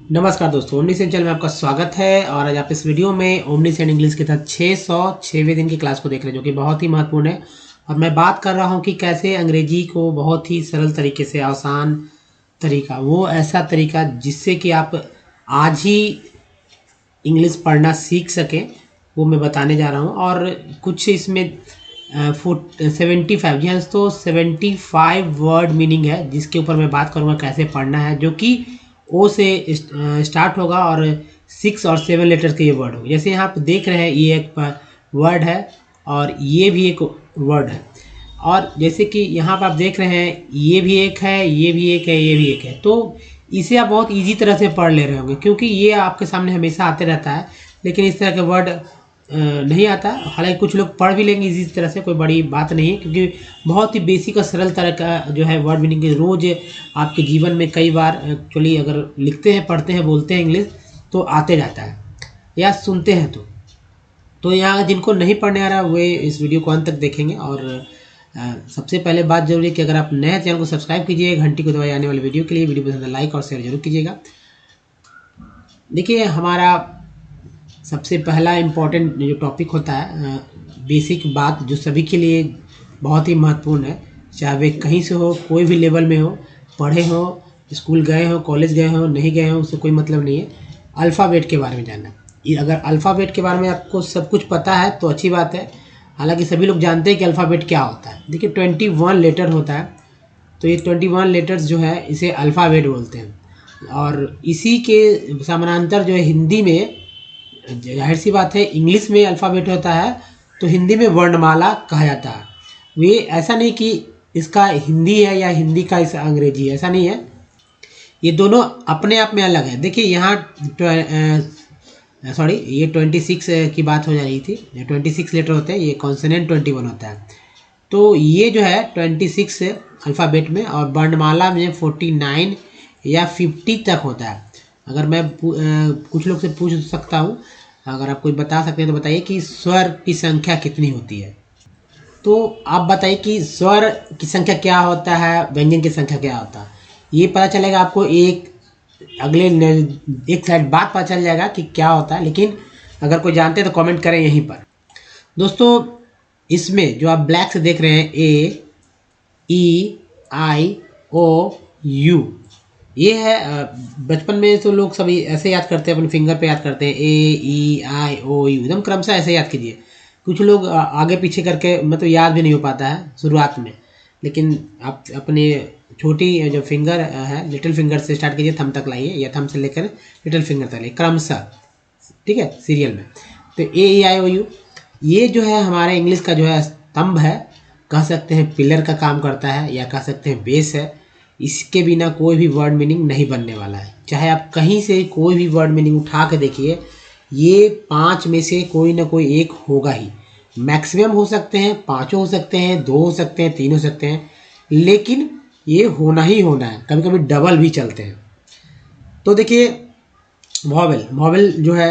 नमस्कार दोस्तों, omni send channel में आपका स्वागत है। और आज आप इस वीडियो में ओमनी सेंड इंग्लिश के तहत 606वें दिन की क्लास को देख रहे हैं, जो कि बहुत ही महत्वपूर्ण है। और मैं बात कर रहा हूं कि कैसे अंग्रेजी को बहुत ही सरल तरीके से, आसान तरीका, वो ऐसा तरीका जिससे कि आप आज ही इंग्लिश पढ़ना सीख सकें, वो मैं बताने जा रहा हूँ। और कुछ इसमें 75 जी हाँ दोस्तों, 75 वर्ड मीनिंग है जिसके ऊपर मैं बात करूँगा कैसे पढ़ना है, जो कि ओ से स्टार्ट होगा और 6 और 7 लेटर्स के ये वर्ड होगा। जैसे यहाँ आप देख रहे हैं, ये एक वर्ड है और ये भी एक वर्ड है। और जैसे कि यहाँ पर आप देख रहे हैं, ये भी एक है, ये भी एक है, ये भी एक है। तो इसे आप बहुत इजी तरह से पढ़ ले रहे होंगे, क्योंकि ये आपके सामने हमेशा आते रहता है। लेकिन इस तरह के वर्ड नहीं आता। हालांकि कुछ लोग पढ़ भी लेंगे इसी तरह से, कोई बड़ी बात नहीं है, क्योंकि बहुत ही बेसिक और सरल तरह का जो है वर्ड मीनिंग रोज आपके जीवन में कई बार एक्चुअली अगर लिखते हैं, पढ़ते हैं, बोलते हैं इंग्लिश, तो आते जाता है या सुनते हैं। तो यहाँ जिनको नहीं पढ़ने आ रहा वे इस वीडियो को अंत तक देखेंगे। और सबसे पहले बात जरूरी है कि अगर आप नए चैनल को सब्सक्राइब कीजिए, घंटी को दबाए आने वाले वीडियो के लिए। वीडियो पसंद है लाइक और शेयर जरूर कीजिएगा। देखिए, हमारा सबसे पहला इम्पोर्टेंट जो टॉपिक होता है, बेसिक बात जो सभी के लिए बहुत ही महत्वपूर्ण है, चाहे वे कहीं से हो, कोई भी लेवल में हो, पढ़े हो, स्कूल गए हो, कॉलेज गए हो, नहीं गए हो, उससे कोई मतलब नहीं है। अल्फ़ाबेट के बारे में जानना। अगर अल्फ़ाबेट के बारे में आपको सब कुछ पता है तो अच्छी बात है। हालांकि सभी लोग जानते हैं कि अल्फ़ाबेट क्या होता है। देखिए, 21 लेटर होता है, तो ये 21 लेटर्स जो है इसे अल्फ़ाबेट बोलते हैं। और इसी के समानांतर जो है हिंदी में, जाहिर सी बात है, इंग्लिश में अल्फ़ाबेट होता है तो हिंदी में वर्णमाला कहा जाता है। वे ऐसा नहीं कि इसका हिंदी है या हिंदी का इस अंग्रेजी है, ऐसा नहीं है। ये दोनों अपने आप में अलग है। देखिए यहाँ ये 26 की बात हो जा रही थी। 26 लेटर होते हैं, ये कॉन्सोनेंट 21 होता है। तो ये जो है 26 अल्फ़ाबेट में, और वर्णमाला में 49 या 50 तक होता है। अगर मैं कुछ लोग से पूछ सकता हूँ, अगर आप कोई बता सकते हैं तो बताइए कि स्वर की संख्या कितनी होती है। तो आप बताइए कि स्वर की संख्या क्या होता है, व्यंजन की संख्या क्या होता है। ये पता चलेगा आपको एक स्लाइड बाद पता चल जाएगा कि क्या होता है। लेकिन अगर कोई जानते हैं तो कमेंट करें यहीं पर। दोस्तों, इसमें जो आप ब्लैक से देख रहे हैं, ए, ई, आई, ओ, यू, ये है। बचपन में तो लोग सभी ऐसे याद करते हैं, अपने फिंगर पे याद करते हैं, ए, ई, आई, ओ, यू, एकदम क्रमशः ऐसे याद कीजिए। कुछ लोग आगे पीछे करके मतलब याद भी नहीं हो पाता है शुरुआत में। लेकिन आप अपने छोटी जो फिंगर है, लिटिल फिंगर से स्टार्ट कीजिए, थंब तक लाइए, या थंब से लेकर लिटिल फिंगर तक लाइए क्रमशः, ठीक है, सीरियल में। तो ए, ई, आई, ओ, यू, ये जो है हमारे इंग्लिश का जो है स्तंभ है, कह सकते हैं पिलर का काम करता है, या कह सकते हैं बेस है। इसके बिना कोई भी वर्ड मीनिंग नहीं बनने वाला है। चाहे आप कहीं से कोई भी वर्ड मीनिंग उठा के देखिए, ये 5 में से कोई ना कोई एक होगा ही। मैक्सिमम हो सकते हैं 5 हो सकते हैं, 2 हो सकते हैं, 3 हो सकते हैं, लेकिन ये होना ही होना है। कभी कभी डबल भी चलते हैं। तो देखिए, वॉवेल जो है,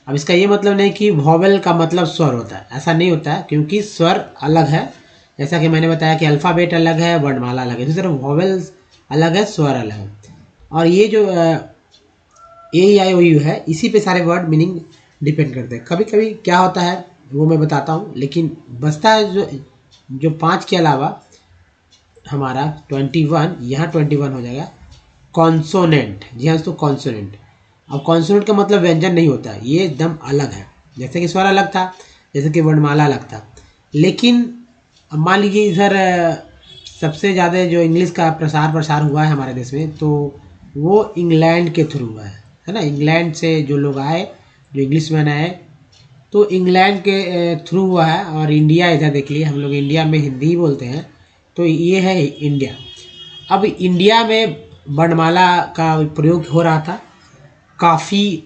अब इसका ये मतलब नहीं कि वॉवेल का मतलब स्वर होता है, ऐसा नहीं होता है, क्योंकि स्वर अलग है। जैसा कि मैंने बताया कि अल्फ़ाबेट अलग है, वर्णमाला अलग है, दूसरी तरफ वॉवेल्स अलग है, स्वर अलग है। और ये जो ए, आई, ओ, यू है, इसी पे सारे वर्ड मीनिंग डिपेंड करते हैं। कभी कभी क्या होता है वो मैं बताता हूँ, लेकिन बचता है जो 5 के अलावा हमारा 21, यहाँ 21 हो जाएगा कॉन्सोनेंट। जी हाँ दोस्तों, कॉन्सोनेंट। अब कॉन्सोनेंट का मतलब व्यंजन नहीं होता, ये एकदम अलग है। जैसे कि स्वर अलग था, जैसे कि वर्णमाला अलग था। लेकिन अब मान लीजिए इधर सबसे ज़्यादा जो इंग्लिश का प्रसार हुआ है हमारे देश में, तो वो इंग्लैंड के थ्रू हुआ है ना। इंग्लैंड से जो लोग आए, जो इंग्लिशमैन आए, तो इंग्लैंड के थ्रू हुआ है। और इंडिया, इधर देख लिए, हम लोग इंडिया में हिंदी ही बोलते हैं, तो ये है इंडिया। अब इंडिया में वर्णमाला का प्रयोग हो रहा था काफ़ी,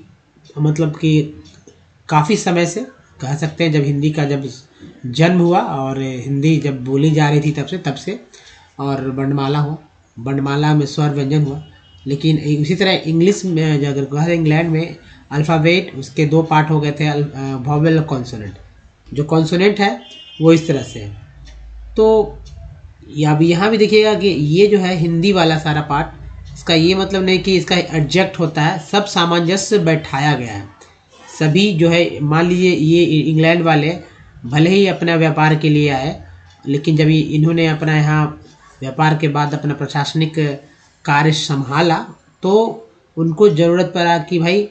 मतलब कि काफ़ी समय से, कह सकते हैं जब हिंदी का जब जन्म हुआ और हिंदी जब बोली जा रही थी तब से और वर्णमाला हुआ, वर्णमाला में स्वर व्यंजन हुआ। लेकिन उसी तरह इंग्लिश में अगर कहा, इंग्लैंड में अल्फ़ाबेट उसके 2 पार्ट हो गए थे, वॉवेल और कॉन्सोनेंट। जो कॉन्सोनेंट है वो इस तरह से है। तो अब यहाँ भी देखिएगा कि ये जो है हिंदी वाला सारा पार्ट, इसका ये मतलब नहीं कि इसका एडजेक्ट होता है, सब सामंजस्य बैठाया गया है। सभी जो है, मान लीजिए ये इंग्लैंड वाले भले ही अपना व्यापार के लिए आए, लेकिन जब इन्होंने अपना यहाँ व्यापार के बाद अपना प्रशासनिक कार्य संभाला तो उनको ज़रूरत पड़ा कि भाई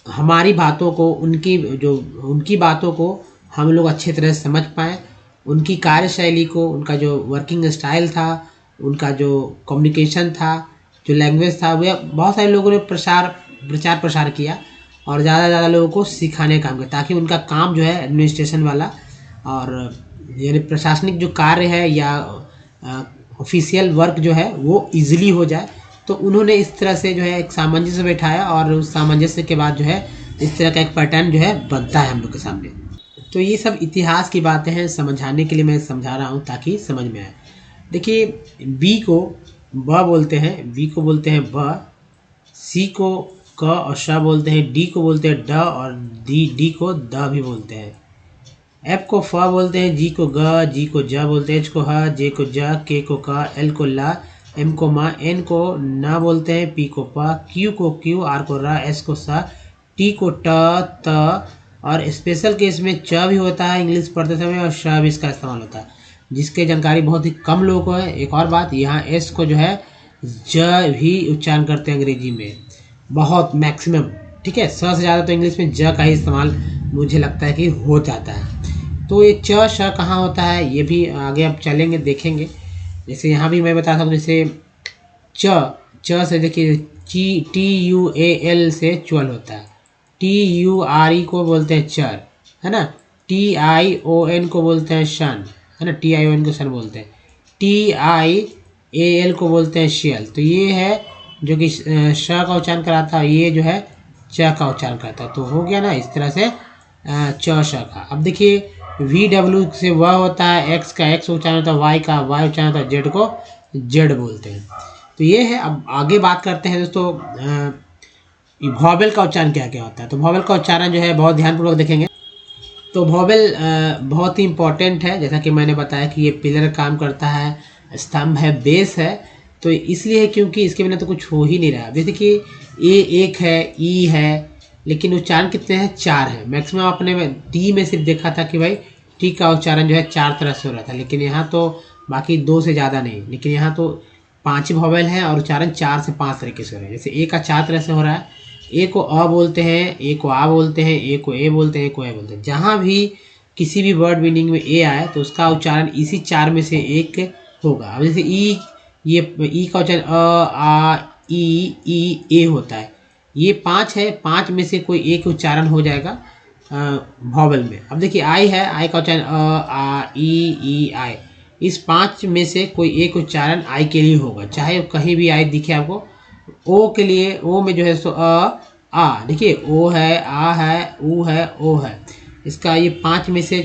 हमारी बातों को, उनकी बातों को हम लोग अच्छे तरह से समझ पाएँ, उनकी कार्यशैली को, उनका जो वर्किंग स्टाइल था, उनका जो कम्युनिकेशन था, जो लैंग्वेज था, वह बहुत सारे लोगों ने प्रचार प्रसार किया और ज़्यादा से ज़्यादा लोगों को सिखाने का काम किया, ताकि उनका काम जो है एडमिनिस्ट्रेशन वाला और यानी प्रशासनिक जो कार्य है या ऑफिशियल वर्क जो है वो इजीली हो जाए। तो उन्होंने इस तरह से जो है एक सामंजस्य बैठाया और उस सामंजस्य के बाद जो है इस तरह का एक पैटर्न जो है बनता है हम लोग के सामने। तो ये सब इतिहास की बातें हैं, समझाने के लिए मैं समझा रहा हूँ ताकि समझ में आए। देखिए, बी को ब बोलते हैं, बी को बोलते हैं ब, सी को क और श बोलते हैं, डी को बोलते हैं ड और डी को द भी बोलते हैं। एफ को फ बोलते हैं, जी को ग, जी को ज बोलते हैं, एच को ह, जे को ज, के को क, एल को ला, एम को म, एन को न बोलते हैं, पी को प, क्यू को क्यू, आर को र, एस को स, टी को ट, त और स्पेशल केस में च भी होता है इंग्लिश पढ़ते समय और श भी इसका इस्तेमाल होता है, जिसके जानकारी बहुत ही कम लोगों को है। एक और बात, यहाँ एस को जो है ज भी उच्चारण करते हैं अंग्रेजी में, बहुत मैक्सिमम, ठीक है। स से ज़्यादा तो इंग्लिश में ज का ही इस्तेमाल मुझे लगता है कि हो जाता है। तो ये च श कहाँ होता है ये भी आगे अब चलेंगे देखेंगे। जैसे यहाँ भी मैं बता सकता हूँ, जैसे च से देखिए TUAL से च्वल होता है, TURE को बोलते हैं चर, है ना। TION को बोलते हैं शन, है ना, TION को शन बोलते हैं। TIAL को बोलते हैं शियल। तो ये है जो कि श का उच्चारण कराता है, ये जो है च का उच्चारण करता है। तो हो गया ना इस तरह से च श का। अब देखिए, VW से वह होता है, X का X उच्चारण होता है, Y का Y उच्चारण होता है, Z को Z बोलते हैं। तो ये है। अब आगे बात करते हैं दोस्तों, वॉवेल का उच्चारण क्या क्या होता है। तो वॉवेल का उच्चारण जो है बहुत ध्यानपूर्वक देखेंगे। तो वॉवेल बहुत ही इंपॉर्टेंट है, जैसा कि मैंने बताया कि ये पिलर काम करता है, स्तंभ है, बेस है। तो इसलिए क्योंकि इसके बिना तो कुछ हो ही नहीं रहा। जैसे कि ए एक है, ई है, लेकिन उच्चारण कितने हैं, 4 है। मैक्सिमम आपने टी में सिर्फ देखा था कि भाई टी का उच्चारण जो है 4 तरह से हो रहा था, लेकिन यहाँ तो बाकी 2 से ज़्यादा नहीं, लेकिन यहाँ तो 5 वॉवेल हैं और उच्चारण 4 से 5 तरीके से हो रहा है। जैसे ए का 4 तरह से हो रहा है, ए को अ बोलते हैं, ए को आ बोलते हैं, ए को ए बोलते हैं, ए को ए बोलते हैं। जहाँ भी किसी भी वर्ड मीनिंग में ए आए तो उसका उच्चारण इसी 4 में से एक होगा। अब जैसे ई, ये ई का उच्चारण अ आ ई ए होता है, ये 5 है, 5 में से कोई एक उच्चारण हो जाएगा वॉवेल में। अब देखिए आई है, आई का उच्चारण अ आ ई आई, इस 5 में से कोई एक उच्चारण आई के लिए होगा, चाहे कहीं भी आई दिखे आपको। ओ के लिए, ओ में जो है सो अ आ, देखिए ओ है, आ है, ऊ है, ओ है। इसका ये 5 में से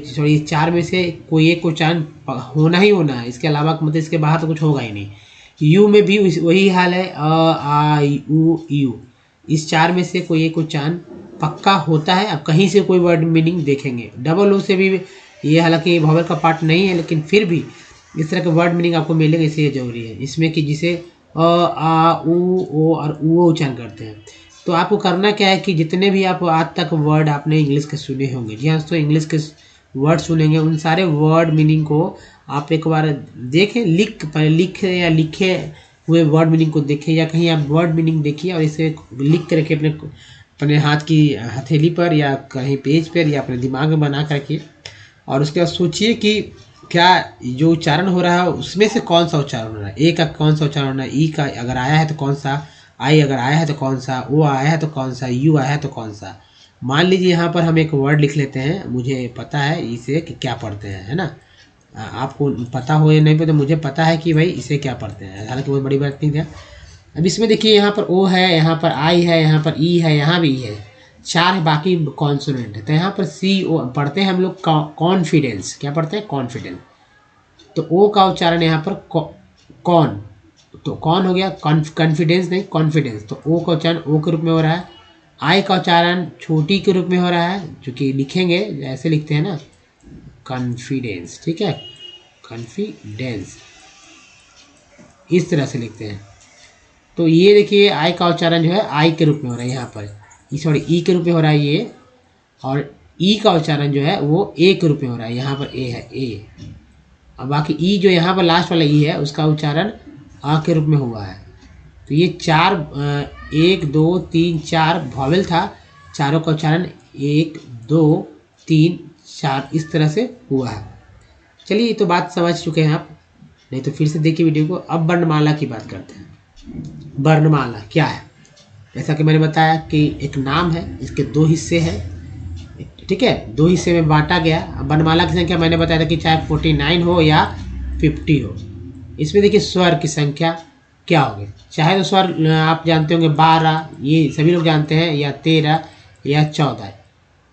सॉरी 4 में से कोई एक उच्चारण होना ही होना है, इसके अलावा मतलब इसके बाहर तो कुछ होगा ही नहीं। यू में भी वही हाल है, अ आ ऊ यू, इस 4 में से कोई एक उच्चारण पक्का होता है। अब कहीं से कोई वर्ड मीनिंग देखेंगे। डबल ओ से भी ये हालांकि वॉवेल का पार्ट नहीं है, लेकिन फिर भी इस तरह के वर्ड मीनिंग आपको मिलेंगे, इसलिए जरूरी है इसमें कि जिसे अ आ ऊ ओ और ऊ उच्चारण करते हैं। तो आपको करना क्या है कि जितने भी आप आज तक वर्ड आपने इंग्लिश के सुने होंगे, जी हाँ दोस्तों, इंग्लिश के वर्ड सुनेंगे, उन सारे वर्ड मीनिंग को आप एक बार देखें, लिखे हुए वर्ड मीनिंग को देखें, या कहीं आप वर्ड मीनिंग देखिए और इसे लिख कर रखिए अपने हाथ की हथेली पर या कहीं पेज पर या अपने दिमाग में बना कर रखिए। और उसके बाद सोचिए कि क्या जो उच्चारण हो रहा है उसमें से कौन सा उच्चारण हो रहा है। ए का कौन सा उच्चारण होना है, ई का अगर आया है तो कौन सा, आई अगर आया है तो कौन सा, ओ आया है तो कौन सा, यू आया है तो कौन सा। मान लीजिए यहाँ पर हम एक वर्ड लिख लेते हैं, मुझे पता है इसे कि क्या पढ़ते हैं, है ना। आपको पता हो या नहीं पता, तो मुझे पता है कि भाई इसे क्या पढ़ते हैं, हालांकि बहुत बड़ी बात नहीं है। अब इसमें देखिए, यहाँ पर ओ है, यहाँ पर आई है, यहाँ पर ई है, यहाँ भी ई है, 4 है, बाकी कॉन्सोनेंट है। तो यहाँ पर सी ओ पढ़ते हैं हम लोग कॉन्फिडेंस, क्या पढ़ते हैं, कॉन्फिडेंस। तो ओ का उच्चारण यहाँ पर कौन, तो कौन हो गया, कॉन्फिडेंस नहीं, कॉन्फिडेंस। तो ओ का उच्चारण ओ के रूप में हो रहा है। आई का उच्चारण छोटी के रूप में हो रहा है, जो कि लिखेंगे ऐसे लिखते हैं ना, कॉन्फिडेंस, ठीक है, कॉन्फिडेंस, इस तरह से लिखते हैं। तो ये देखिए आई का उच्चारण जो है आई के रूप में हो रहा है यहाँ पर, सॉरी ई के रूप में हो रहा है ये, और ई का उच्चारण जो है वो ए के रूप में हो रहा है, यहाँ पर ए है ए। और बाकी ई जो यहाँ पर लास्ट वाला ई है उसका उच्चारण आ के रूप में हुआ है। तो ये चार 1 2 3 4 वॉवेल था, चारों का उच्चारण 1 2 3 4 इस तरह से हुआ है। चलिए ये तो बात समझ चुके हैं आप, नहीं तो फिर से देखिए वीडियो को। अब वर्णमाला की बात करते हैं। वर्णमाला क्या है? जैसा कि मैंने बताया कि एक नाम है, इसके 2 हिस्से हैं, ठीक है, 2 हिस्से में बांटा गया। अब वर्णमाला की संख्या मैंने बताया था कि चाहे 49 हो या 50 हो। इसमें देखिए स्वर की संख्या क्या होगी। चाहे तो स्वर आप जानते होंगे 12, ये सभी लोग जानते हैं, या 13 या 14।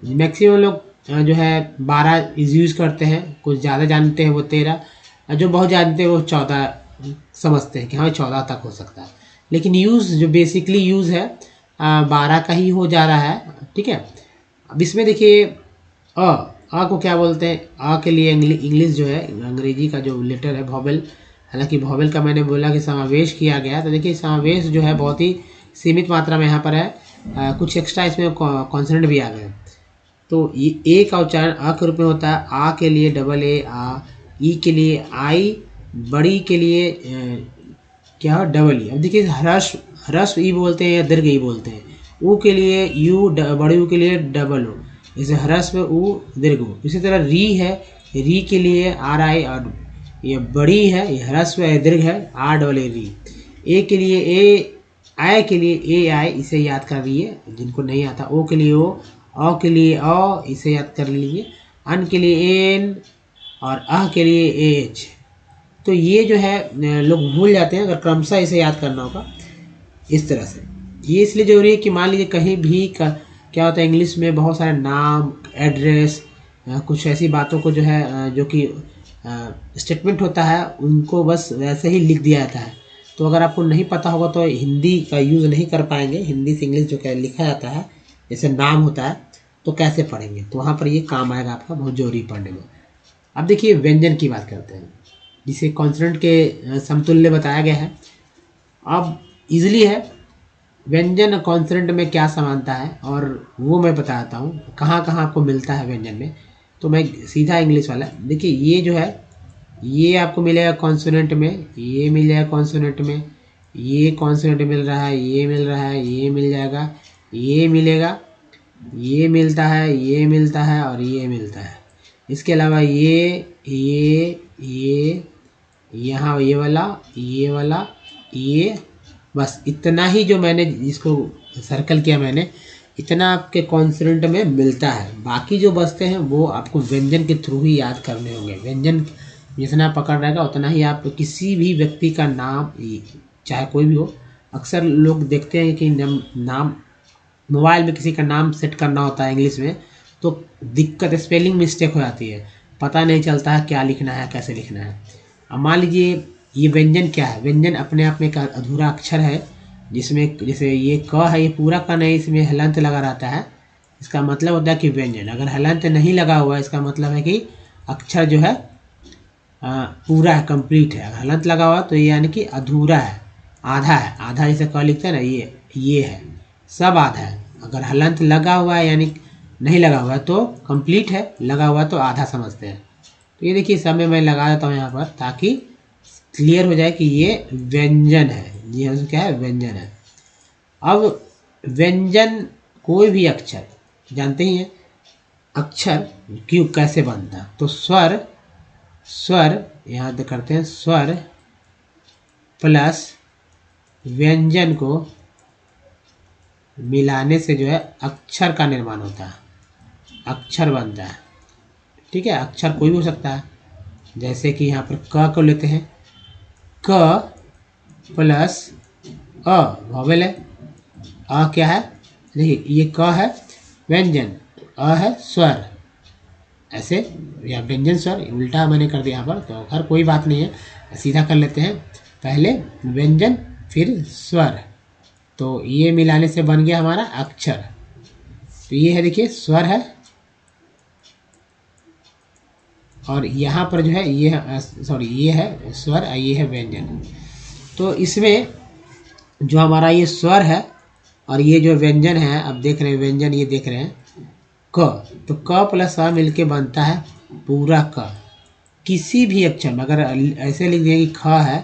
मैक्सिमम लोग जो है 12 यूज़ करते हैं, कुछ ज़्यादा जानते हैं वो 13, जो बहुत जानते हैं वो 14 समझते हैं कि हाँ 14 तक हो सकता है। लेकिन यूज़ जो बेसिकली यूज़ है 12 का ही हो जा रहा है, ठीक है। अब इसमें देखिए अ को क्या बोलते हैं? अ के लिए इंग्लिश जो है, अंग्रेजी का जो लेटर है वॉवेल, हालांकि वॉवेल का मैंने बोला कि समावेश किया गया, तो देखिए समावेश जो है बहुत ही सीमित मात्रा में यहाँ पर है, कुछ एक्स्ट्रा इसमें कॉन्सोनेंट भी आ गए। तो ये ए का उच्चारण अ के रूप में होता है, आ के लिए डबल ए आ, ई के लिए आई, बड़ी के लिए क्या हो डबल ई। अब देखिए ह्रस्व ई बोलते हैं या दीर्घ ई बोलते हैं। ऊ के लिए यू, बड़े यू के लिए डबल ओ, जैसे ह्रस्व ऊ दीर्घ ऊ। इसी तरह री है, री के लिए आर आई, और ये बड़ी है, ये ह्रस्व है दीर्घ है, आर डबल ए री। ए के लिए ए, आई के लिए ए आई, इसे याद कर लीजिए जिनको नहीं आता। ओ के लिए ओ, औ के लिए औ, इसे याद कर लीजिए। अन के लिए एन, और अह के लिए एच। तो ये जो है लोग भूल जाते हैं, अगर क्रमशः इसे याद करना होगा इस तरह से। ये इसलिए जरूरी है कि मान लीजिए कहीं भी क्या होता है, इंग्लिश में बहुत सारे नाम, एड्रेस, कुछ ऐसी बातों को जो है जो कि स्टेटमेंट होता है, उनको बस वैसे ही लिख दिया जाता है। तो अगर आपको नहीं पता होगा तो हिंदी का यूज़ नहीं कर पाएंगे। हिंदी से इंग्लिश जो क्या लिखा जाता है, जैसे नाम होता है, तो कैसे पढ़ेंगे? तो वहाँ पर ये काम आएगा आपका, बहुत जरूरी पढ़ने में। अब देखिए व्यंजन की बात करते हैं, जिसे कॉन्सोनेंट के समतुल्य बताया गया है। अब इजीली है, व्यंजन कॉन्सोनेंट में क्या समानता है और वो मैं बताता हूँ, कहाँ कहाँ आपको मिलता है व्यंजन में। तो मैं सीधा इंग्लिश वाला, देखिए ये जो है ये आपको मिलेगा कॉन्सोनेंट में, ये मिल जाएगा कॉन्सोनेंट में, ये कॉन्सोनेंट मिल रहा है, ये मिल रहा है, ये मिल जाएगा, ये मिलेगा, ये मिलता है, ये मिलता है, और ये मिलता है। इसके अलावा ये यहाँ ये वाला ये, बस इतना ही जो मैंने इसको सर्कल किया मैंने, इतना आपके कॉन्सोनेंट में मिलता है। बाकी जो बचते हैं वो आपको व्यंजन के थ्रू ही याद करने होंगे। व्यंजन जितना पकड़ रहेगा उतना ही आप किसी भी व्यक्ति का नाम, चाहे कोई भी हो, अक्सर लोग देखते हैं कि नाम मोबाइल में किसी का नाम सेट करना होता है इंग्लिश में, तो दिक्कत स्पेलिंग मिस्टेक हो जाती है, पता नहीं चलता है क्या लिखना है, कैसे लिखना है। अब मान लीजिए ये व्यंजन क्या है? व्यंजन अपने आप में एक अधूरा अक्षर है, जिसमें जैसे ये क है, ये पूरा क नहीं, इसमें हलंत लगा रहता है, इसका मतलब होता है कि व्यंजन। अगर हलंत नहीं लगा हुआ इसका मतलब है कि अक्षर जो है पूरा है, कंप्लीट है। अगर हलंत लगा हुआ तो ये यानी कि अधूरा है, आधा है। आधा जैसे क लिखते हैं ना, ये है, सब आधा है। अगर हलंत लगा हुआ है यानी नहीं लगा हुआ है तो कंप्लीट है, लगा हुआ तो आधा समझते हैं। तो ये देखिए सब में मैं लगा देता हूँ यहाँ पर, ताकि क्लियर हो जाए कि ये व्यंजन है। जी हाँ, क्या है? व्यंजन है। अब व्यंजन कोई भी अक्षर, जानते ही हैं अक्षर क्यों कैसे बनता है। तो स्वर यहाँ करते हैं, स्वर प्लस व्यंजन को मिलाने से जो है अक्षर का निर्माण होता है, अक्षर बनता है, ठीक है। अक्षर कोई भी हो सकता है, जैसे कि यहाँ पर क को लेते हैं, क प्लस अ वॉवेल है, अ क्या है? देखिए ये क है व्यंजन, अ है स्वर, ऐसे, या व्यंजन स्वर, उल्टा मैंने कर दिया यहाँ पर, तो हर कोई बात नहीं है, सीधा कर लेते हैं। पहले व्यंजन फिर स्वर, तो ये मिलाने से बन गया हमारा अक्षर। तो ये है, देखिए स्वर है, और यहाँ पर जो है ये है, सॉरी ये है स्वर और ये है व्यंजन। तो इसमें जो हमारा ये स्वर है और ये जो व्यंजन है, अब देख रहे हैं व्यंजन, ये देख रहे हैं क, तो क प्लस अ मिलके बनता है पूरा क। किसी भी अक्षर में अगर ऐसे लिख दिया कि ख है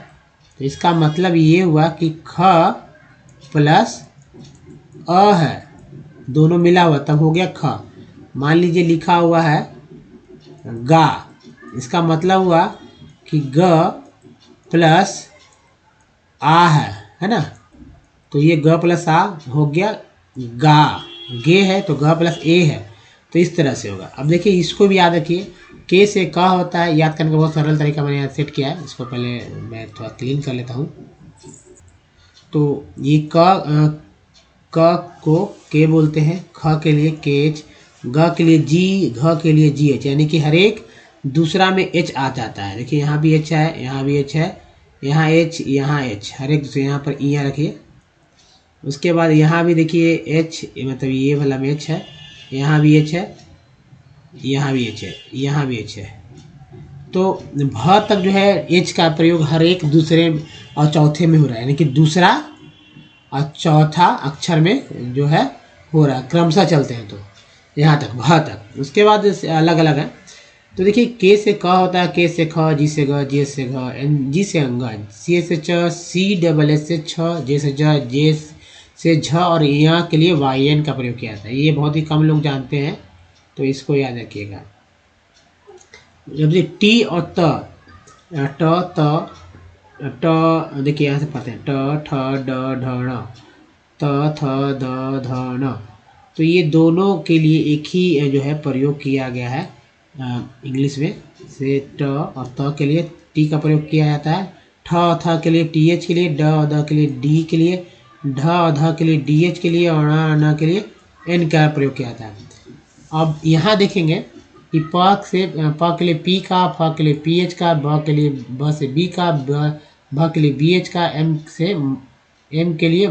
तो इसका मतलब ये हुआ कि ख प्लस अ है, दोनों मिला हुआ तब हो गया ख। मान लीजिए लिखा हुआ है गा, इसका मतलब हुआ कि ग प्लस आ है ना, तो ये ग प्लस आ हो गया गा। गे है तो ग प्लस ए है, तो इस तरह से होगा। अब देखिए इसको भी याद रखिए, के से क होता है, याद करने का बहुत सरल तरीका मैंने यहाँ सेट किया है। इसको पहले मैं थोड़ा क्लीन कर लेता हूँ। तो ये क को के बोलते हैं, ख के लिए केच, ग के लिए जी, घ के लिए जी एच, यानी कि हर एक दूसरा में एच आ जाता है। देखिए यहाँ भी एच है, यहाँ भी एच है, यहाँ एच, यहाँ एच, हर एक दूसरे, यहाँ पर ई यहाँ रखिए। उसके बाद यहाँ भी देखिए एच, मतलब ये वाला में एच है, यहाँ भी एच है, यहाँ भी एच है, यहाँ भी एच है। तो भ तक जो है एच का प्रयोग हर एक दूसरे और चौथे में हो रहा है, यानी कि दूसरा और चौथा अक्षर में जो है हो रहा है, क्रमशः चलते हैं। तो यहाँ तक भ तक, उसके बाद अलग अलग है। तो देखिए के से क होता है, के से ख, जी से ग, जे से घ, एन जी से अंग, सी से च, सी डबल एस से छ, जे से ज, जे से झ, और यहाँ के लिए वाई एन का प्रयोग किया जाता है। ये बहुत ही कम लोग जानते हैं, तो इसको याद रखिएगा। जब से टी और त, ट ट, देखिए यहाँ से पढ़ते हैं ट ठ ड ढ ण, त थ द ध न, तो ये दोनों के लिए एक ही जो है प्रयोग किया गया है इंग्लिश में। से ट और त के लिए टी का प्रयोग किया जाता है, ठ और थ के लिए टी एच के लिए, ड और द के लिए डी के लिए, ढ और ध के लिए डी एच के लिए, और न के लिए एन का प्रयोग किया जाता है। अब यहाँ देखेंगे कि प से प के लिए पी का, फ के लिए पी एच का, ब के लिए ब से बी का, भ के लिए बी एच का, एम से एम के लिए,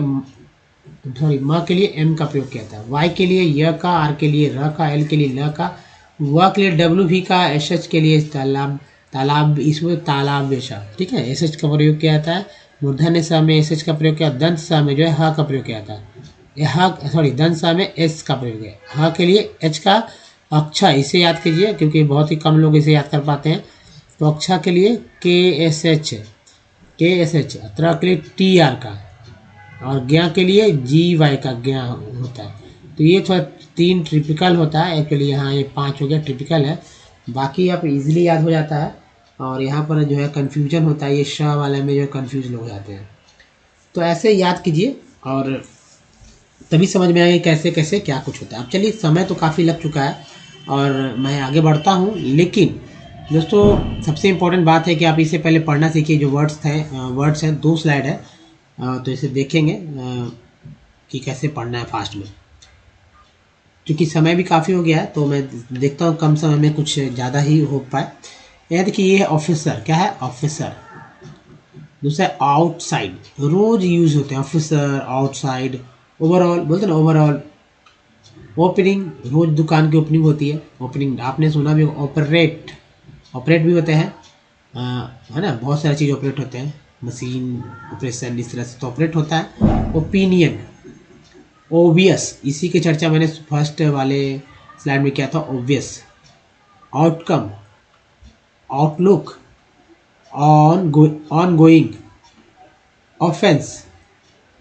सॉरी म के लिए एम का प्रयोग किया था, वाई के लिए य का, आर के लिए र का, एल के लिए ल का, व के लिए डब्ल्यू भी का, एस एच के लिए तालाब, तालाब इसमें तालाब वेशा, ठीक है, एस एच का प्रयोग किया जाता है। मूर्धन्य स में एस एच का प्रयोग किया, दंत स में जो है ह का प्रयोग किया जाता है, ह सॉरी दंत स में एस का प्रयोग है, ह के लिए एच का, अक्षा इसे याद कीजिए क्योंकि बहुत ही कम लोग इसे याद कर पाते हैं। तो अक्षा के लिए के एस एच, के एस एच, त्र के लिए टी आर का, और ज्ञा के लिए जी वाई का ज्ञा होता है। तो ये थोड़ा 3 ट्रिपिकल होता है एक्चुअली, यहाँ ये 5 हो गया ट्रिपिकल है, बाकी आप इजीली याद हो जाता है। और यहाँ पर जो है कन्फ्यूजन होता है, ये श वाले में जो कन्फ्यूज लोग जाते हैं। तो ऐसे याद कीजिए और तभी समझ में आएगा कैसे कैसे क्या कुछ होता है। अब चलिए समय तो काफ़ी लग चुका है और मैं आगे बढ़ता हूँ, लेकिन दोस्तों सबसे इम्पोर्टेंट बात है कि आप इसे पहले पढ़ना सीखिए। जो वर्ड्स हैं 2 स्लाइड है, तो इसे देखेंगे कि कैसे पढ़ना है फास्ट में। क्योंकि समय भी काफ़ी हो गया है तो मैं देखता हूँ कम समय में कुछ ज़्यादा ही हो पाए। यह देखिए ये है ऑफिसर, क्या है ऑफिसर। दूसरा है आउटसाइड, रोज यूज होते हैं ऑफिसर, आउटसाइड। ओवरऑल बोलते हैं ना, ओवरऑल। ओपनिंग, रोज दुकान की ओपनिंग होती है, ओपनिंग आपने सुना भी। ऑपरेट, ऑपरेट भी होते हैं, है ना, बहुत सारी चीज़ ऑपरेट होते हैं, मशीन ऑपरेशन इस तरह से तो ऑपरेट होता है। ओपिनियन, ओबियस, इसी की चर्चा मैंने फर्स्ट वाले स्लाइड में किया था, obvious. Outcome, outlook, on going. Offence,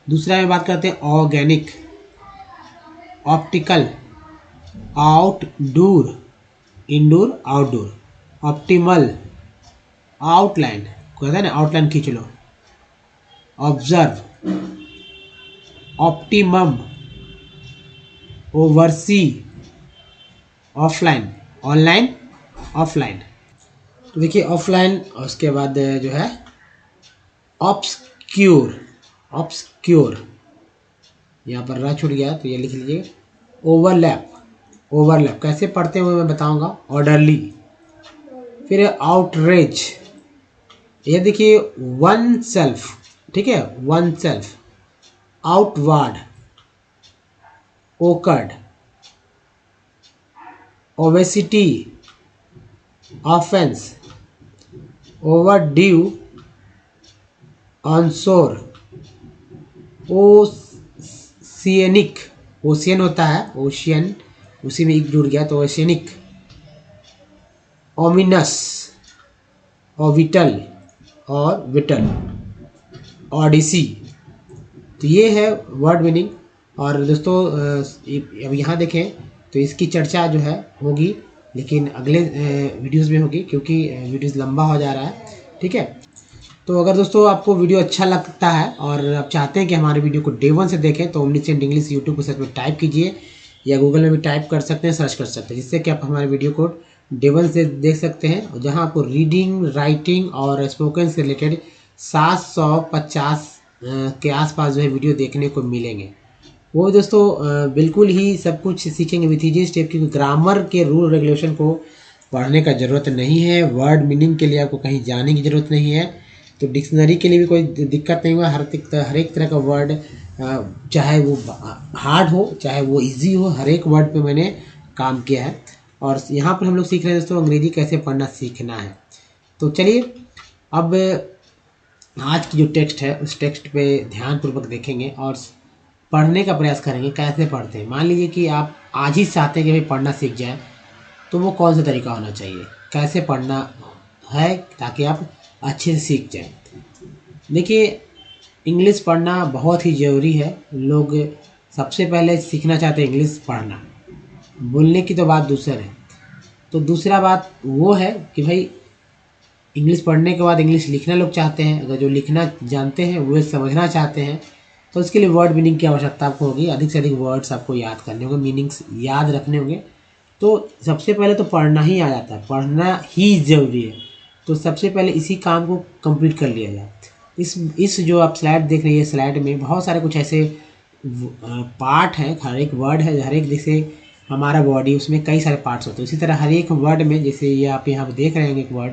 दूसरा में बात करते हैं organic. Optical, outdoor, indoor outdoor. Optimal, outline, कहते हैं ना आउटलाइन खींच लो। Observe, optimum, oversee. Offline, online, offline. तो देखिए ऑफलाइन, उसके बाद जो है ऑब्सक्योर, ऑब्सक्योर, यहाँ पर र छूट गया तो ये लिख लीजिए। ओवरलैप, ओवरलैप कैसे पढ़ते हुए मैं बताऊंगा। ऑर्डरली, फिर आउटरेज, ये देखिए वन सेल्फ, ठीक है, one self. Outward, occurred, obesity, offence, overdue, onshore, oceanic, ocean होता है ओशियन, उसी में एक जुड़ गया तो ओशियनिक, ओमिनस, ऑर्बिटल और विटल, ओडिसी। तो ये है वर्ड मीनिंग। और दोस्तों अब यहाँ देखें तो इसकी चर्चा जो है होगी, लेकिन अगले वीडियोस में होगी, क्योंकि वीडियोस लंबा हो जा रहा है। ठीक है, तो अगर दोस्तों आपको वीडियो अच्छा लगता है और आप चाहते हैं कि हमारे वीडियो को डे 1 से देखें तो ओमनीसेंट इंग्लिश यूट्यूब पर सर्च में टाइप कीजिए, या गूगल में भी टाइप कर सकते हैं, सर्च कर सकते हैं, जिससे कि आप हमारे वीडियो को डे 1 से देख सकते हैं, जहां आपको रीडिंग, राइटिंग और स्पोकन से रिलेटेड 750 के आसपास जो है वीडियो देखने को मिलेंगे। वो दोस्तों बिल्कुल ही सब कुछ सीखेंगे विथ ईजी स्टेप, क्योंकि ग्रामर के रूल रेगुलेशन को पढ़ने का ज़रूरत नहीं है, वर्ड मीनिंग के लिए आपको कहीं जाने की ज़रूरत नहीं है, तो डिक्शनरी के लिए भी कोई दिक्कत नहीं हुआ। हर एक तरह का वर्ड, चाहे वो हार्ड हो चाहे वो इजी हो, हर एक वर्ड पे मैंने काम किया है। और यहाँ पर हम लोग सीख रहे हैं दोस्तों अंग्रेजी कैसे पढ़ना सीखना है। तो चलिए अब आज की जो टेक्स्ट है उस टेक्स्ट पे ध्यानपूर्वक देखेंगे और पढ़ने का प्रयास करेंगे। कैसे पढ़ते हैं, मान लीजिए कि आप आज ही चाहते हैं कि भाई पढ़ना सीख जाए, तो वो कौन सा तरीका होना चाहिए, कैसे पढ़ना है ताकि आप अच्छे से सीख जाएं। देखिए, इंग्लिश पढ़ना बहुत ही ज़रूरी है। लोग सबसे पहले सीखना चाहते हैं इंग्लिश पढ़ना, बोलने की तो बात दूसरा है। तो दूसरा बात वो है कि भाई इंग्लिश पढ़ने के बाद इंग्लिश लिखना लोग चाहते हैं। अगर जो लिखना जानते हैं वो समझना चाहते हैं, तो उसके लिए वर्ड मीनिंग की आवश्यकता आपको होगी। अधिक से अधिक वर्ड्स आपको याद करने होंगे, मीनिंग्स याद रखने होंगे। तो सबसे पहले तो पढ़ना ही आ जाता है, पढ़ना ही ज़रूरी है। तो सबसे पहले इसी काम को कंप्लीट कर लिया जाए। इस जो आप स्लाइड देख रहे हैं, स्लाइड में बहुत सारे कुछ ऐसे पार्ट हैं, हर एक वर्ड है, हर एक, जैसे हमारा बॉडी उसमें कई सारे पार्ट्स होते हैं, उसी तरह हर एक वर्ड में, जैसे ये आप यहाँ पे देख रहे हैं एक वर्ड,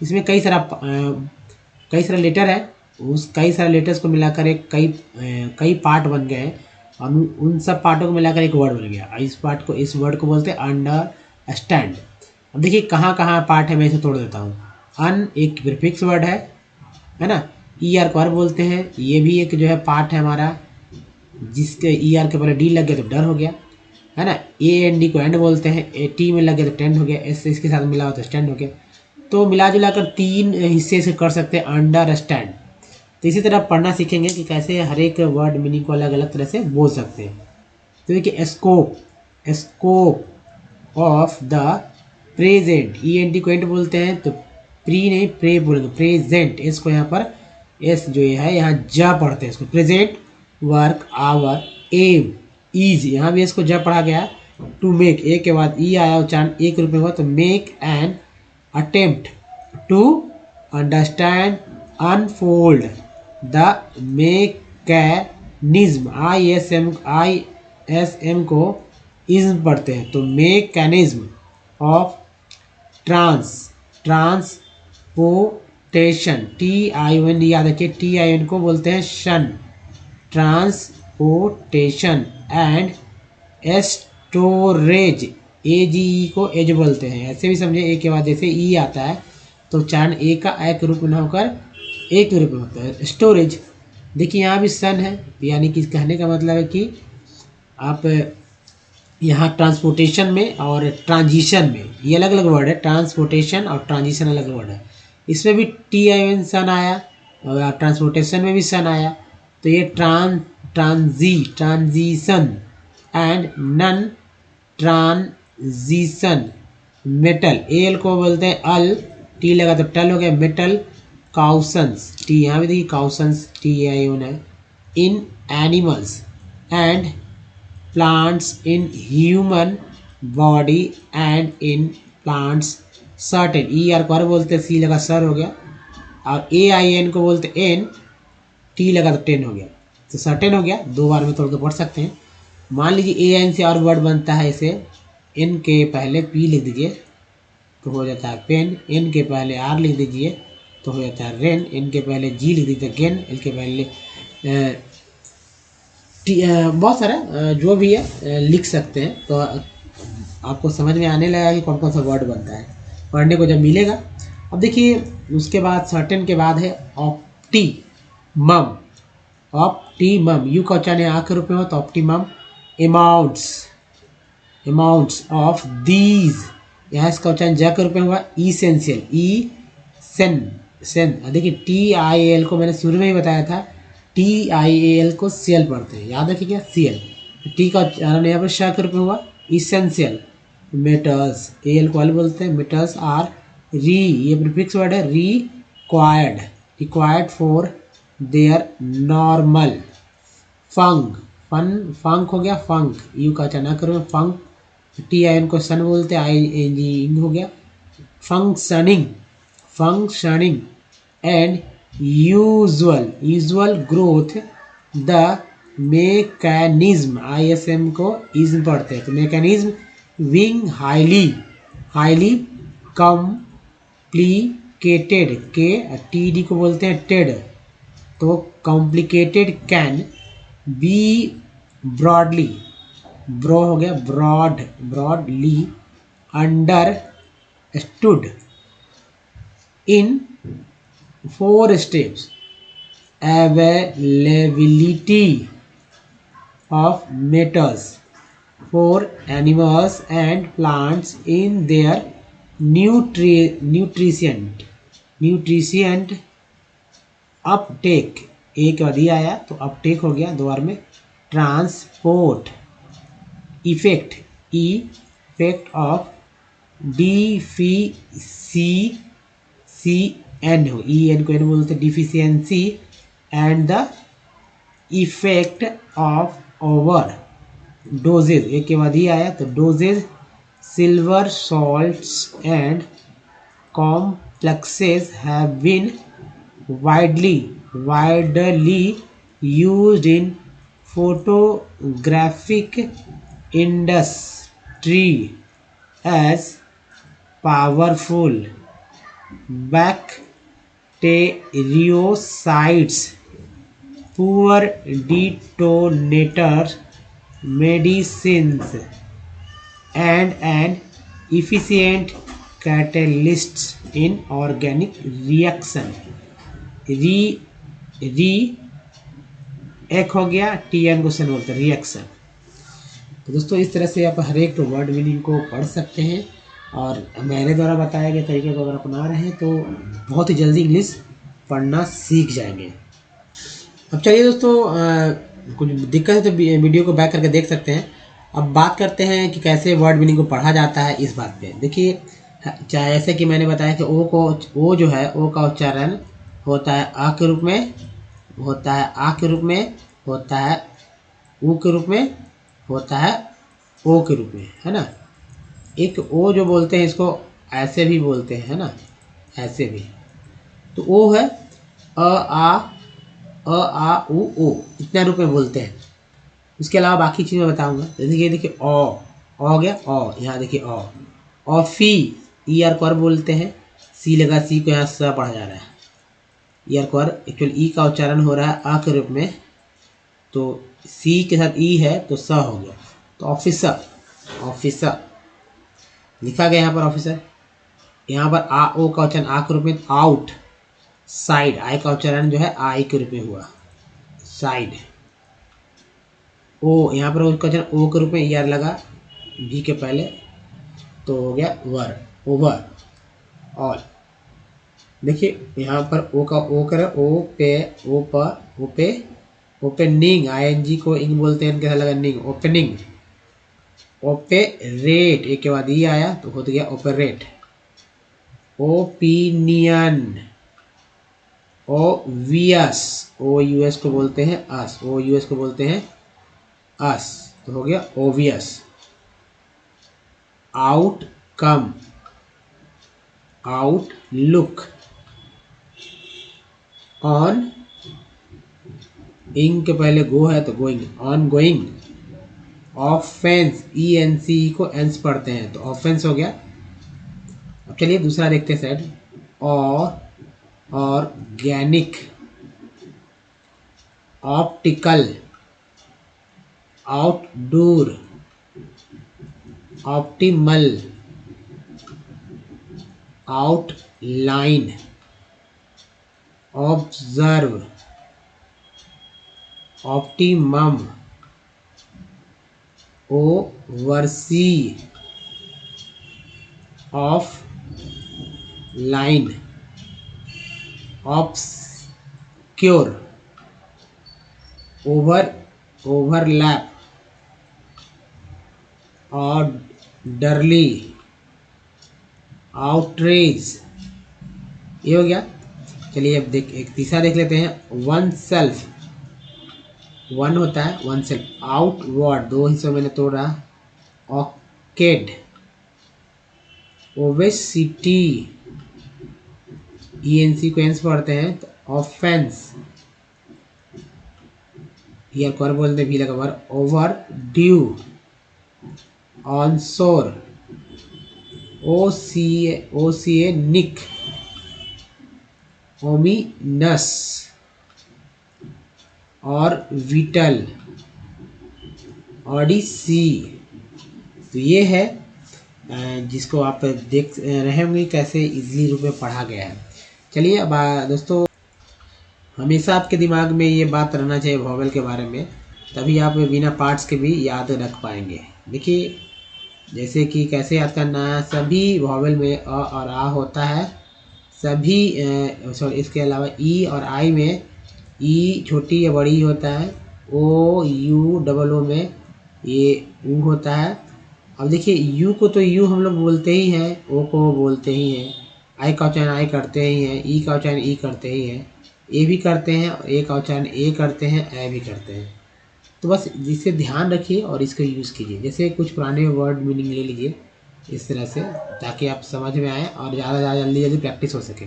इसमें कई सारा लेटर है। उस कई सारे लेटर्स को मिलाकर एक कई पार्ट बन गए हैं, और उन सब पार्टों को मिलाकर एक वर्ड बन गया। इस वर्ड को बोलते हैं अंडरस्टैंड। अब देखिए कहाँ कहाँ पार्ट है, मैं इसे तोड़ देता हूँ। अन एक प्रीफिक्स वर्ड है ना, ई आर को वर्ब बोलते हैं, ये भी एक जो है पार्ट है हमारा, जिसके ई आर के पहले डी लग गया तो डर हो गया, है ना। ए एन डी को एंड बोलते हैं, ए टी में लग गया तो टेंड हो गया, एस इसके साथ मिला हो तो स्टैंड हो गया। तो मिला जुला कर 3 हिस्से से कर सकते हैं अंडरस्टैंड। तो इसी तरह पढ़ना सीखेंगे कि कैसे हर एक वर्ड मीनिंग को अलग अलग तरह से बोल सकते हैं। तो देखिए, scope of the present, E N T को एंड बोलते हैं, तो प्री नहीं प्रे बोलेंगे, प्रेजेंट। इसको यहाँ पर एस जो है यहाँ जा पढ़ते हैं इसको, present work our aim is, यहाँ भी इसको जा पढ़ा गया। टू मेक, ए के बाद ई आया, उच्चारण एक रूप में हुआ, तो make an attempt to understand unfold the mechanism, I S M को इज्म पढ़ते हैं, तो mechanism of transportation, T I O N, याद रखिए टी आई एन को बोलते हैं shun, transportation and storage, A G E को एज बोलते हैं। ऐसे भी समझे, ए के बाद जैसे ई आता है तो उच्चारण ए का एक रूप में होकर एक रूप में होता है। स्टोरेज, देखिए यहाँ भी सन है, यानी कि कहने का मतलब है कि आप यहाँ ट्रांसपोर्टेशन में और ट्रांजिशन में, ये अलग अलग वर्ड है, ट्रांसपोर्टेशन और ट्रांजिशन अलग वर्ड है। इसमें भी टी आई एन सन आया, और ट्रांसपोर्टेशन में भी सन आया, तो ये transition and non transition. Metal, L को बोलते हैं अल, टी लगा तो टल हो गया, मेटल काउसन्स, टी यहाँ भी देखिए काउसन्स, टी आई ओन है, in animals and plants, in human body and in plants certain, E R को बोलते हैं, सी लगा सर हो गया, और ए आई एन को बोलते हैं एन, टी लगा तो टेन हो गया, तो सर्टेन हो गया। 2 बार में तोड़ के पढ़ सकते हैं। मान लीजिए ए एन से और वर्ड बनता है, इसे एन के पहले पी लिख दीजिए तो हो जाता है पेन, एन के पहले आर लिख दीजिए तो हो जाता है रेन, एन के पहले जी लिख दीजिए गेन, एल के पहले बहुत सारा जो भी है लिख सकते हैं। तो आपको समझ में आने लगा कि कौन कौन सा वर्ड बनता है, पढ़ने को जब मिलेगा। अब देखिए उसके बाद सर्टेन के बाद है ऑप्टिमम, ऑप्टिमम, यू का उच्चारण आ के रूप में हो तो optimum amounts, amounts of these, यहाँ इसका उच्चारण ज के रूप में हुआ इसेंशियल, ई सेन, सेन। देखिए टी आई एल को मैंने शुरू में ही बताया था, टी आई एल को सीएल पढ़ते हैं, याद रखिए क्या सीएल। टी का उच्चारण यहाँ पर श के रूप में हुआ इसेंशियल। मेटल्स, एल को एल बोलते हैं, मेटल्स आर री, ये प्रीफिक्स वर्ड है, required, required for their normal func, fun func हो गया, फंक, यू का उच्चारण करो फंक, टी आई एन को सन बोलते हैं, आई एन जी इन हो गया, functioning, functioning and usual, usual growth, the mechanism, I S M को इज्म पढ़ते हैं तो mechanism, wing highly, highly complicated, K T D को बोलते हैं टेड, तो complicated can be broadly, bro हो गया broad, broadly understood in 4 steps, availability of metals for animals and plants in their nutrient uptake, एक बाद ही आया तो अपटेक हो गया दो बार में, transport, effect, effect of deficiency हो, ई एन को एन बोलते deficiency, and the effect of over doses, एक के बाद ही आया तो doses, silver salts and complexes have been widely used in photographic industry as powerful bactericides, poor detonators, medicines, and an efficient catalysts in organic reaction, एक हो गया T N question बोलते हैं रिएक्शन। तो दोस्तों इस तरह से आप हर एक वर्ड मीनिंग को पढ़ सकते हैं, और मेरे द्वारा बताए गए तरीके को अगर अपना रहे हैं तो बहुत ही जल्दी इंग्लिश पढ़ना सीख जाएंगे। अब चलिए दोस्तों कुछ दिक्कत है तो वीडियो को बैक करके देख सकते हैं। अब बात करते हैं कि कैसे वर्ड मीनिंग को पढ़ा जाता है। इस बात पे देखिए, चाहे ऐसे कि मैंने बताया कि ओ जो है ओ का उच्चारण होता है आ के रूप में, होता है आ के रूप में, होता है ऊ के रूप में, होता है ओ के रूप में, है ना। एक ओ जो बोलते हैं इसको ऐसे भी बोलते हैं, है ना, ऐसे भी। तो ओ है अ आ उ ओ, इतना रूप में बोलते हैं। उसके अलावा बाकी चीज़ मैं बताऊंगा। देखिए देखिए ओ हो गया, ओ यहाँ देखिए ऑफी, ई आर को बोलते हैं, सी लगा, सी को यहाँ स पढ़ा जा रहा है, ई आर को एक्चुअल ई का उच्चारण हो रहा है आ के रूप में, तो सी के साथ ई है तो स हो गया, तो ऑफिसर, ऑफिसर लिखा गया यहाँ पर ऑफिसर। यहाँ पर आ ओ का उच्चारण आ के रूप में, आउट, साइड, आई का उच्चारण जो है आई के रूप में हुआ, साइड। ओ यहाँ पर उसका उच्चारण ओ के रूप में ई आर लगा भी के पहले, तो हो गया वर, ओवर, ऑल। देखिए यहाँ पर ओ का ओ कर ओ पे, ओ पर, ओ पे, ओपनिंग, आई एन जी को इंग बोलते हैं, इनके साथ लगा निंग, ओपनिंग। ओपेरेट, एक के बाद ई आया तो हो गया ओपरेट। ओपिनियन, ओवियस, ओ यूएस को बोलते हैं अस, ओ यूएस को बोलते हैं अस, तो हो गया ओवियस। आउटकम, आउटलुक, ऑन, इंग के पहले गो है तो going, on going. Offence, E N C को एंस पढ़ते हैं तो ऑफेंस हो गया। अब चलिए दूसरा देखते हैं side, organic, optical, outdoor, optimal, outline, observe, optimum, oversee of line, obscure, overlap, orderly, outrage. ये हो गया। चलिए अब एक तीसरा देख लेते हैं। वन सेल्फ, वन होता है वन सेल्फ, आउटवर्ड, दो हिस्सों में तोड़ा, ऑकेड, ओवेसिटी, ईएनसी को एंस पढ़ते हैं तो ऑफेंस, ये कर बोलते भी लगा बार, ओवर ड्यू, ऑनशोर, ओसीए निक, ओमिनस और विटल, ऑडिसी। तो ये है जिसको आप देख रहे होंगे कैसे इजीली रूप में पढ़ा गया है। चलिए अब दोस्तों, हमेशा आपके दिमाग में ये बात रहना चाहिए वॉवेल के बारे में, तभी आप बिना पार्ट्स के भी याद रख पाएंगे। देखिए जैसे कि कैसे याद करना है, सभी वॉवेल में अ और आ होता है, सभी सॉरी इसके अलावा ई और आई में ई छोटी या बड़ी होता है, ओ यू डबल ओ में ये ऊ होता है। अब देखिए यू को तो यू हम लोग बोलते ही हैं, ओ को बोलते ही हैं, आई का उच्चारण आई करते ही हैं, ई का उच्चारण ई करते ही हैं, ए भी करते हैं, और ए का उच्चारण ए करते हैं, ए भी करते हैं। तो बस जिसे ध्यान रखिए और इसको यूज़ कीजिए। जैसे कुछ पुराने वर्ड मीनिंग ले लीजिए इस तरह से, ताकि आप समझ में आए और ज़्यादा जल्दी प्रैक्टिस हो सके,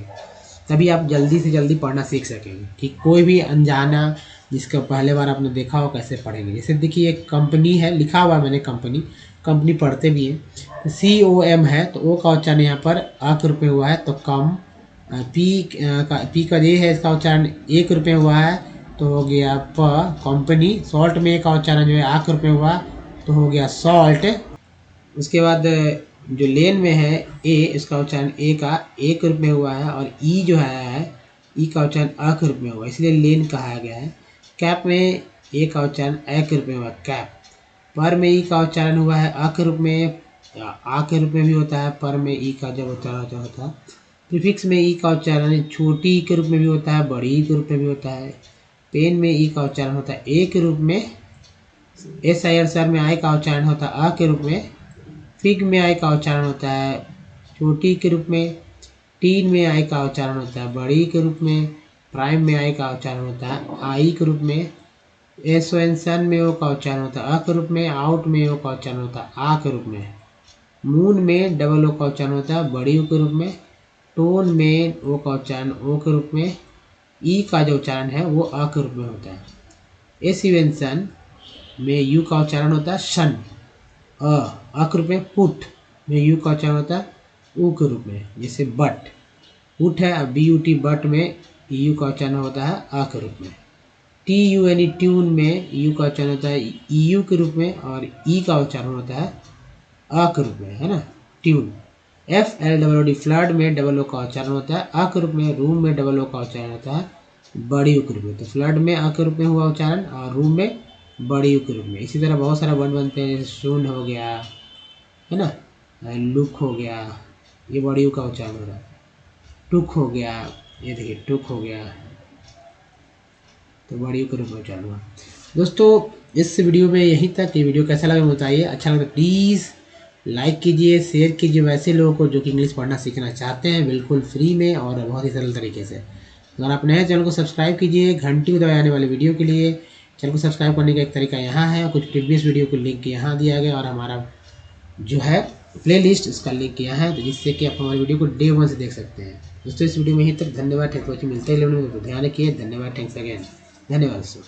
तभी आप जल्दी से जल्दी पढ़ना सीख सकेंगे। कि कोई भी अनजाना जिसका पहले बार आपने देखा हो कैसे पढ़ेंगे। जैसे देखिए एक कंपनी है, लिखा हुआ है मैंने कंपनी पढ़ते भी हैं, COM है तो ओ का उच्चारण यहाँ पर अ के रूप में हुआ है तो कम, पी का ये है इसका उच्चारण एक रुपये हुआ है तो हो गया प, कंपनी। सॉल्ट में का उच्चारण जो है आ के रूप में हुआ तो हो गया सॉल्ट। उसके बाद जो लेन में है ए, इसका उच्चारण ए का एक रूप में हुआ है, और ई जो है ई का उच्चारण अ के रूप में हुआ, इसलिए लेन कहा गया है। कैप में ए का उच्चारण ए के रूप में हुआ कैप। पर में ई का उच्चारण हुआ है अ के रूप में, आ के रूप में भी होता है, पर में ई का जब उच्चारण होता है। प्रीफिक्स में ई का उच्चारण छोटी ई के रूप में भी होता है, बड़ी ई के रूप में भी होता है। पेन में ई का उच्चारण होता है ए के रूप में। SIR में आई का उच्चारण होता है अ के रूप में। फिग में आई का उच्चारण होता है छोटी के रूप में। टीन में आई का उच्चारण होता है बड़ी के रूप में। प्राइम में आई का उच्चारण होता है आई के रूप में। एसोएंसन में ओ का उच्चारण होता है अ के रूप में। आउट में ओ का उच्चारण होता है आ के रूप में। मून में डबल ओ का उच्चारण होता है बड़ी ओ के रूप में। टोन में ओ का उच्चारण ओ के रूप में। ई का जो उच्चारण है वो अ के रूप में होता है। एसिवेंसन में यू का उच्चारण होता है शन, अ के रूप में। पुट में यू का उच्चारण होता है ऊ के रूप में, जैसे बट पुट है, BUT बट में यू का उच्चारण होता है अ के रूप में। TUNE ट्यून में यू का उच्चारण होता है EU के रूप में, और ई का उच्चारण होता है अ के रूप में, है ना, ट्यून। FLOOD फ्लड में डबल ओ का उच्चारण होता है अ के रूप में। रूम में डबल ओ का उच्चारण होता है बड़ी ओ के रूप में। तो फ्लड में अ के रूप में हुआ उच्चारण, और रूम में बड़ी ओ के रूप में। इसी तरह बहुत सारा वर्ड बनते हैं, जैसे सुन हो गया, है ना, लुक हो गया, ये बड़ी ओ का उच्चारण हो रहा है। टुक हो गया, ये देखिए टुक हो गया, तो बड़ी ओ के रूप में उच्चारण हुआ। दोस्तों इस वीडियो में यहीं तक। ये वीडियो कैसा लगा बताइए, अच्छा लगा प्लीज़ लाइक कीजिए, शेयर कीजिए वैसे लोगों को जो कि इंग्लिश पढ़ना सीखना चाहते हैं, बिल्कुल फ्री में और बहुत ही सरल तरीके से। अगर आप नए चैनल को सब्सक्राइब कीजिए घंटी को दबाए आने वाली वीडियो के लिए। चैनल को सब्सक्राइब करने का एक तरीका यहाँ है, कुछ प्रीवियस वीडियो को लिंक यहाँ दिया गया, और हमारा जो है प्लेलिस्ट उसका लिंक यहाँ है, तो जिससे कि आप हमारी वीडियो को डे 1 से देख सकते हैं। दोस्तों इस वीडियो में यहीं तक। धन्यवाद, थैंक यू। मिलते हैं तो ध्यान रखिए। धन्यवाद, थैंक्स अगेन। धन्यवाद दोस्तों।